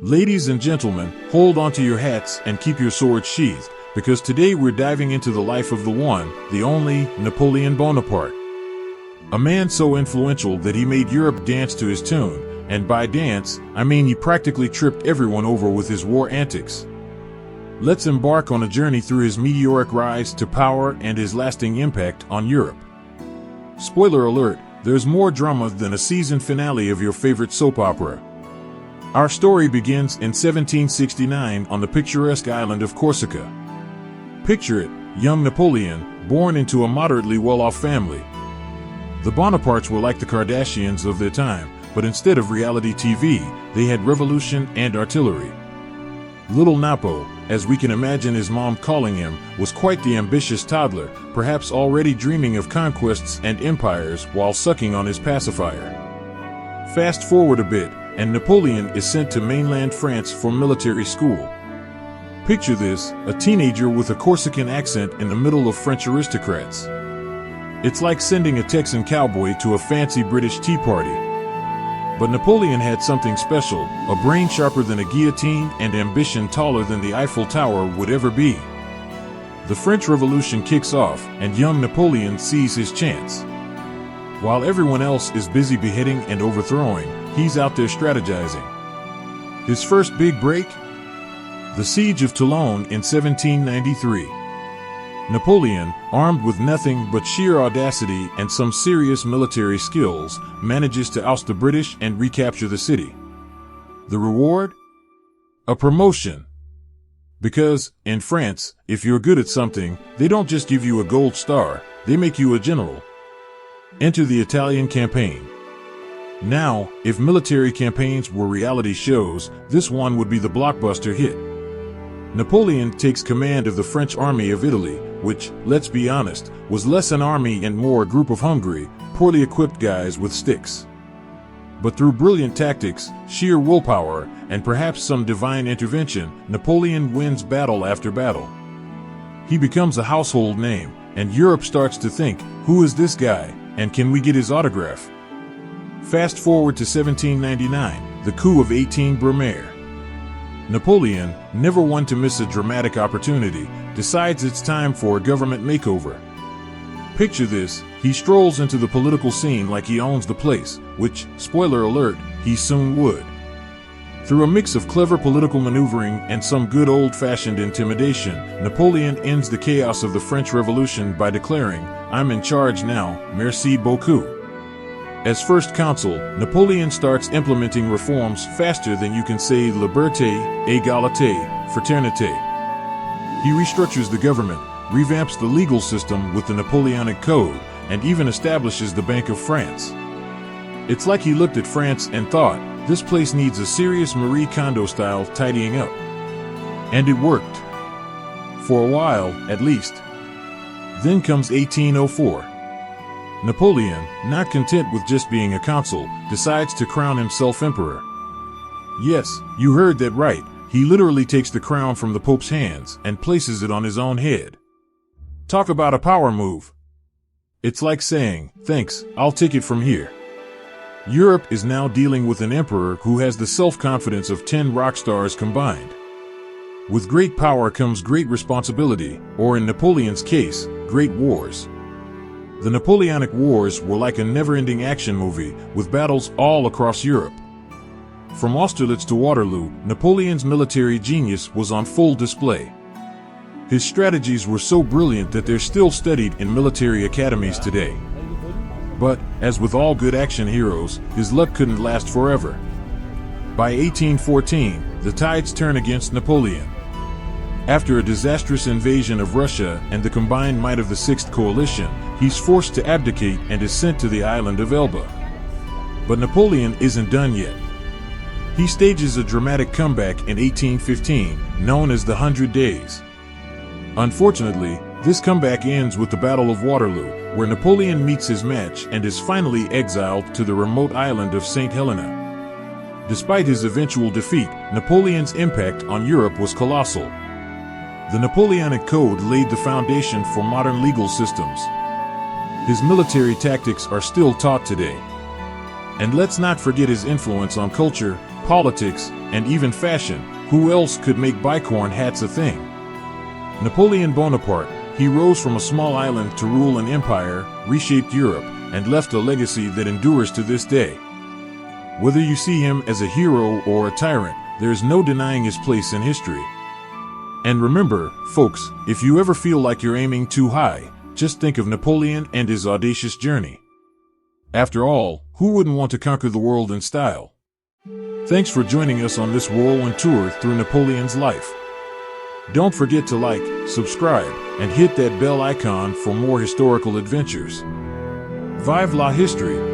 Ladies and gentlemen, hold onto your hats and keep your swords sheathed, because today we're diving into the life of the one, the only, Napoleon Bonaparte. A man so influential that he made Europe dance to his tune, and by dance, I mean he practically tripped everyone over with his war antics. Let's embark on a journey through his meteoric rise to power and his lasting impact on Europe. Spoiler alert, there's more drama than a season finale of your favorite soap opera. Our story begins in 1769 on the picturesque island of Corsica. Picture it, young Napoleon, born into a moderately well-off family. The Bonapartes were like the Kardashians of their time, but instead of reality TV, they had revolution and artillery. Little Napo, as we can imagine his mom calling him, was quite the ambitious toddler, perhaps already dreaming of conquests and empires while sucking on his pacifier. Fast forward a bit, and Napoleon is sent to mainland France for military school. Picture this, a teenager with a Corsican accent in the middle of French aristocrats. It's like sending a Texan cowboy to a fancy British tea party. But Napoleon had something special, a brain sharper than a guillotine and ambition taller than the Eiffel Tower would ever be. The French Revolution kicks off, and young Napoleon sees his chance. While everyone else is busy beheading and overthrowing, he's out there strategizing. His first big break? The Siege of Toulon in 1793. Napoleon, armed with nothing but sheer audacity and some serious military skills, manages to oust the British and recapture the city. The reward? A promotion. Because, in France, if you're good at something, they don't just give you a gold star, they make you a general. Enter the Italian campaign. Now, if military campaigns were reality shows, this one would be the blockbuster hit. Napoleon takes command of the French army of Italy, which, let's be honest, was less an army and more a group of hungry, poorly equipped guys with sticks. But through brilliant tactics, sheer willpower, and perhaps some divine intervention, Napoleon wins battle after battle. He becomes a household name, and Europe starts to think, who is this guy, and can we get his autograph? Fast forward to 1799, the coup of 18 Brumaire. Napoleon, never one to miss a dramatic opportunity, decides it's time for a government makeover. Picture this, he strolls into the political scene like he owns the place, which, spoiler alert, he soon would. Through a mix of clever political maneuvering and some good old-fashioned intimidation, Napoleon ends the chaos of the French Revolution by declaring, "I'm in charge now, merci beaucoup." As first consul, Napoleon starts implementing reforms faster than you can say liberté, égalité, fraternité. He restructures the government, revamps the legal system with the Napoleonic Code, and even establishes the Bank of France. It's like he looked at France and thought, this place needs a serious Marie Kondo-style tidying up. And it worked. For a while, at least. Then comes 1804. Napoleon, not content with just being a consul, decides to crown himself emperor. Yes, you heard that right. He literally takes the crown from the Pope's hands and places it on his own head. Talk about a power move. It's like saying, thanks, I'll take it from here. Europe is now dealing with an emperor who has the self-confidence of 10 rock stars combined. With great power comes great responsibility, or in Napoleon's case, great wars. The Napoleonic Wars were like a never-ending action movie, with battles all across Europe. From Austerlitz to Waterloo, Napoleon's military genius was on full display. His strategies were so brilliant that they're still studied in military academies today. But, as with all good action heroes, his luck couldn't last forever. By 1814, the tides turn against Napoleon. After a disastrous invasion of Russia and the combined might of the Sixth Coalition, he's forced to abdicate and is sent to the island of Elba. But Napoleon isn't done yet. He stages a dramatic comeback in 1815, known as the 100 Days. Unfortunately, this comeback ends with the Battle of Waterloo, where Napoleon meets his match and is finally exiled to the remote island of St. Helena. Despite his eventual defeat, Napoleon's impact on Europe was colossal. The Napoleonic Code laid the foundation for modern legal systems. His military tactics are still taught today. And let's not forget his influence on culture, politics, and even fashion, who else could make bicorn hats a thing? Napoleon Bonaparte. He rose from a small island to rule an empire, reshaped Europe, and left a legacy that endures to this day. Whether you see him as a hero or a tyrant, there's no denying his place in history. And remember, folks, if you ever feel like you're aiming too high, just think of Napoleon and his audacious journey. After all, who wouldn't want to conquer the world in style? Thanks for joining us on this whirlwind tour through Napoleon's life. Don't forget to like, subscribe, and hit that bell icon for more historical adventures. Vive la history!